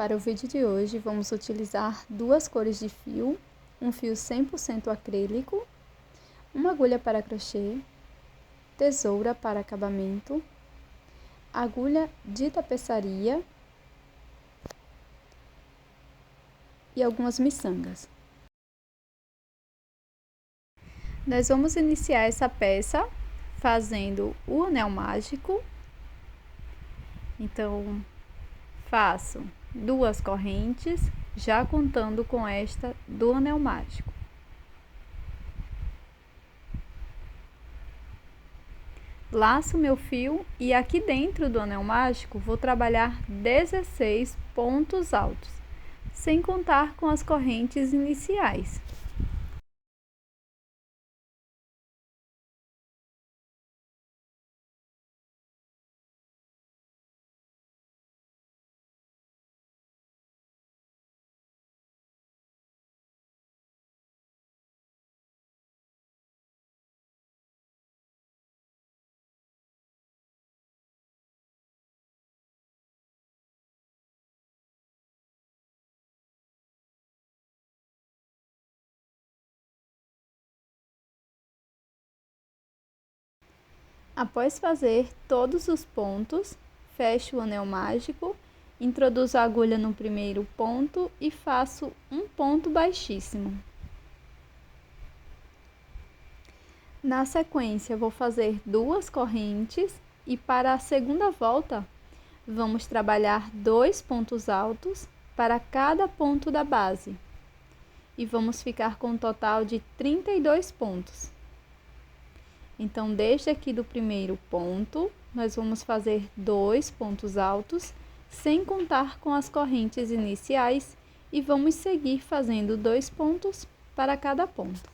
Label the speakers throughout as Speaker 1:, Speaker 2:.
Speaker 1: Para o vídeo de hoje, vamos utilizar duas cores de fio, um fio 100% acrílico, uma agulha para crochê, tesoura para acabamento, agulha de tapeçaria e algumas miçangas. Nós vamos iniciar essa peça fazendo o anel mágico. Então, faço duas correntes, já contando com esta do anel mágico. Laço meu fio e aqui dentro do anel mágico vou trabalhar 16 pontos altos, sem contar com as correntes iniciais. Após fazer todos os pontos, fecho o anel mágico, introduzo a agulha no primeiro ponto e faço um ponto baixíssimo. Na sequência, vou fazer duas correntes e para a segunda volta, vamos trabalhar 2 pontos altos para cada ponto da base. E vamos ficar com um total de 32 pontos. Então, desde aqui do primeiro ponto, nós vamos fazer 2 pontos altos, sem contar com as correntes iniciais, e vamos seguir fazendo 2 pontos para cada ponto.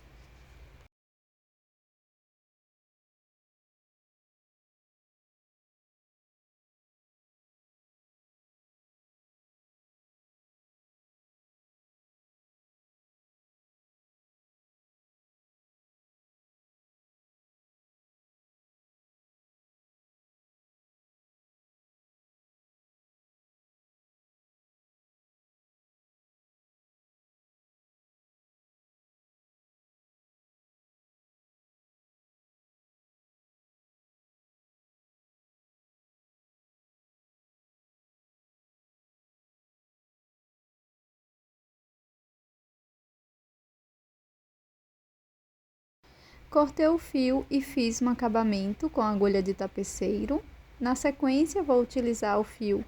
Speaker 1: Cortei o fio e fiz um acabamento com agulha de tapeceiro. Na sequência, vou utilizar o fio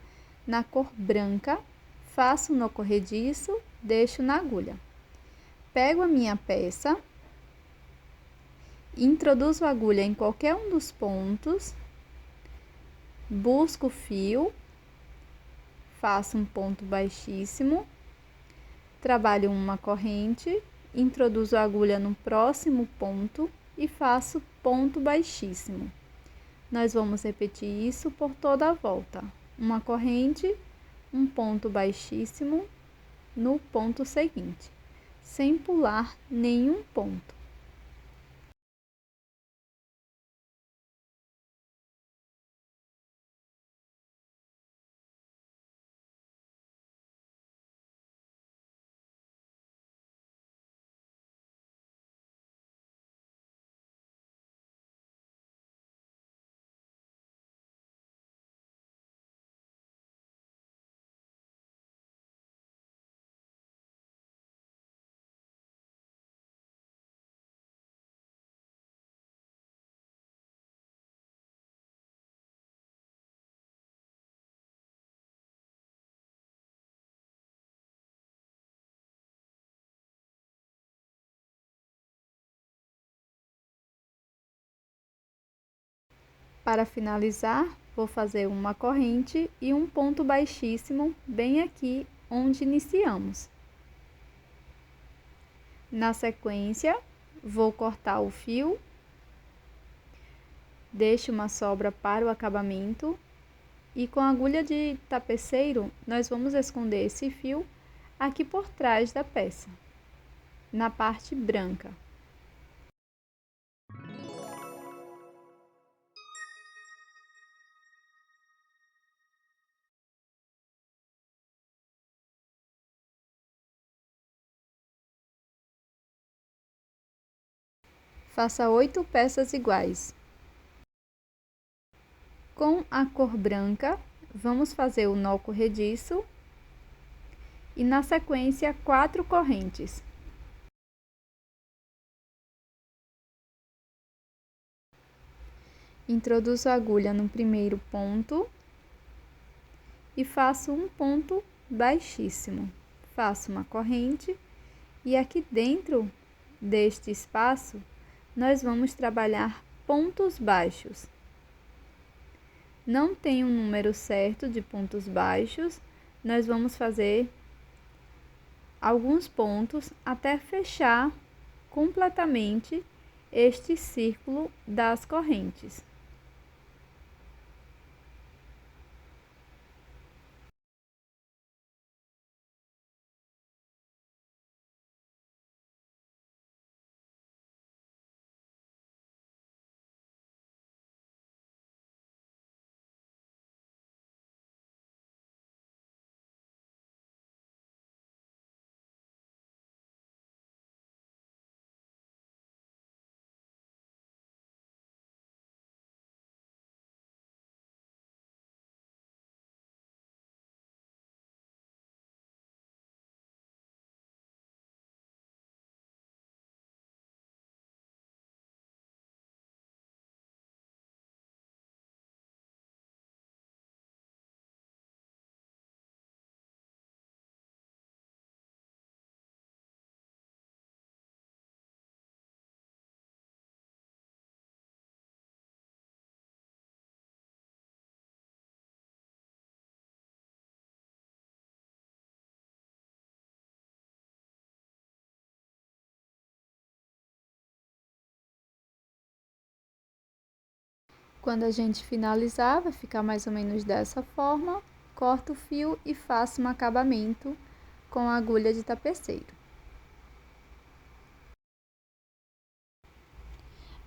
Speaker 1: na cor branca, faço no corrediço, deixo na agulha. Pego a minha peça, introduzo a agulha em qualquer um dos pontos, busco o fio, faço um ponto baixíssimo, trabalho uma corrente, introduzo a agulha no próximo ponto e faço ponto baixíssimo. Nós vamos repetir isso por toda a volta. Uma corrente, um ponto baixíssimo no ponto seguinte, sem pular nenhum ponto. Para finalizar, vou fazer uma corrente e um ponto baixíssimo bem aqui onde iniciamos. Na sequência, vou cortar o fio, deixo uma sobra para o acabamento e com a agulha de tapeceiro, nós vamos esconder esse fio aqui por trás da peça, na parte branca. Faça 8 peças iguais. Com a cor branca, vamos fazer o nó corrediço e, na sequência, 4 correntes. Introduzo a agulha no primeiro ponto e faço um ponto baixíssimo. Faço uma corrente e aqui dentro deste espaço, nós vamos trabalhar pontos baixos. Não tem um número certo de pontos baixos, nós vamos fazer alguns pontos até fechar completamente este círculo das correntes. Quando a gente finalizar, vai ficar mais ou menos dessa forma. Corto o fio e faço um acabamento com a agulha de tapeceiro.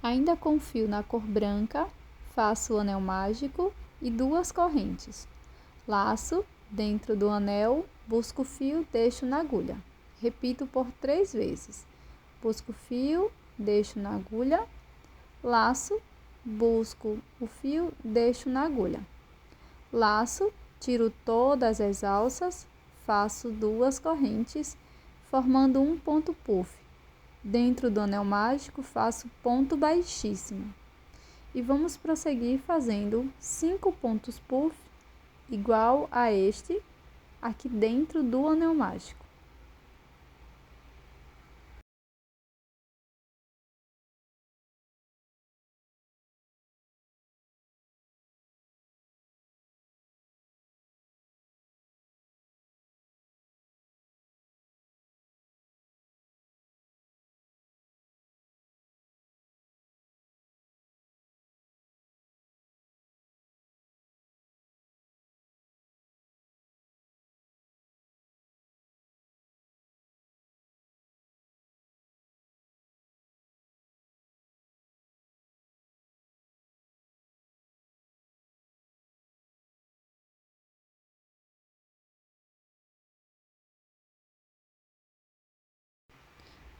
Speaker 1: Ainda com o fio na cor branca, faço o anel mágico e 2 correntes. Laço dentro do anel, busco o fio, deixo na agulha. Repito por 3 vezes. Busco o fio, deixo na agulha, laço, busco o fio, deixo na agulha. Laço, tiro todas as alças, faço 2 correntes, formando um ponto puff. Dentro do anel mágico, faço ponto baixíssimo. E vamos prosseguir fazendo 5 pontos puff, igual a este, aqui dentro do anel mágico.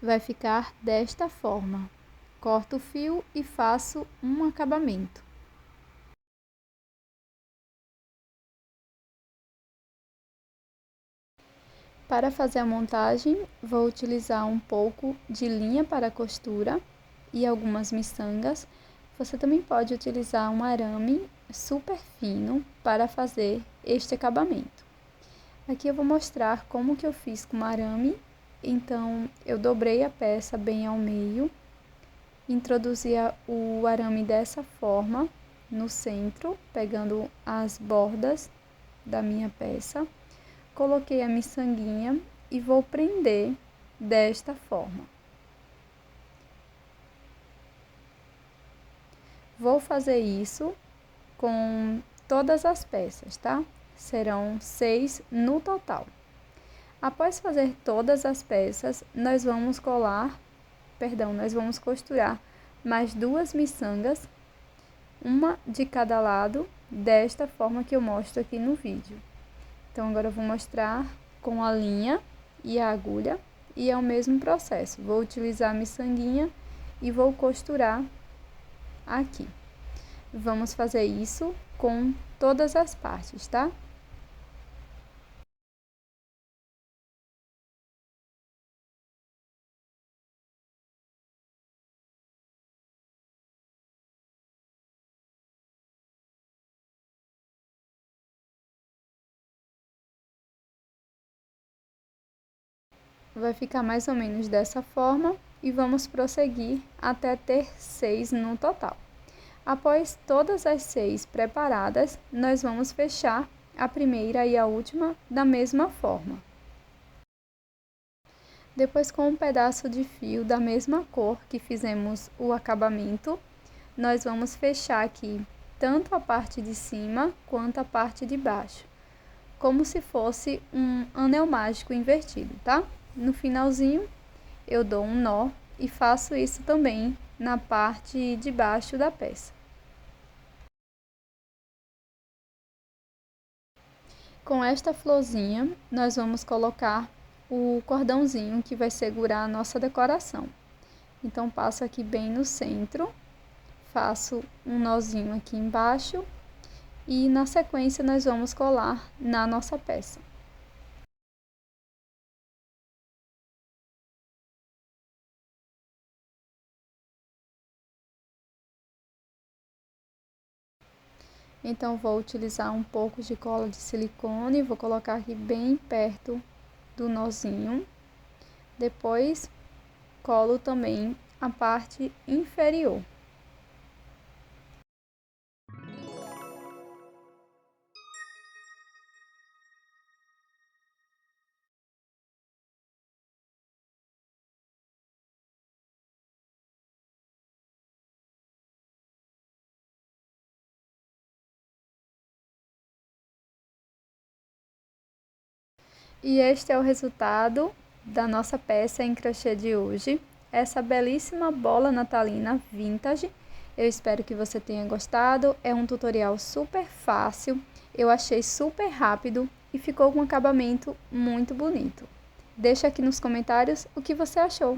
Speaker 1: Vai ficar desta forma. Corto o fio e faço um acabamento. Para fazer a montagem, vou utilizar um pouco de linha para costura e algumas miçangas. Você também pode utilizar um arame super fino para fazer este acabamento. Aqui eu vou mostrar como que eu fiz com arame. Então, eu dobrei a peça bem ao meio, introduzi o arame dessa forma no centro, pegando as bordas da minha peça, coloquei a miçanguinha e vou prender desta forma. Vou fazer isso com todas as peças, tá? Serão 6 no total. Após fazer todas as peças, nós vamos costurar mais 2 miçangas, uma de cada lado, desta forma que eu mostro aqui no vídeo. Então, agora eu vou mostrar com a linha e a agulha, e é o mesmo processo. Vou utilizar a miçanguinha e vou costurar aqui. Vamos fazer isso com todas as partes, tá? Vai ficar mais ou menos dessa forma e vamos prosseguir até ter 6 no total. Após todas as 6 preparadas, nós vamos fechar a primeira e a última da mesma forma. Depois, com um pedaço de fio da mesma cor que fizemos o acabamento, nós vamos fechar aqui tanto a parte de cima quanto a parte de baixo, como se fosse um anel mágico invertido, tá? No finalzinho, eu dou um nó e faço isso também na parte de baixo da peça. Com esta florzinha, nós vamos colocar o cordãozinho que vai segurar a nossa decoração. Então, passo aqui bem no centro, faço um nozinho aqui embaixo e na sequência nós vamos colar na nossa peça. Então, vou utilizar um pouco de cola de silicone, vou colocar aqui bem perto do nozinho. Depois, colo também a parte inferior. E este é o resultado da nossa peça em crochê de hoje. Essa belíssima bola natalina vintage. Eu espero que você tenha gostado. É um tutorial super fácil. Eu achei super rápido e ficou com um acabamento muito bonito. Deixa aqui nos comentários o que você achou.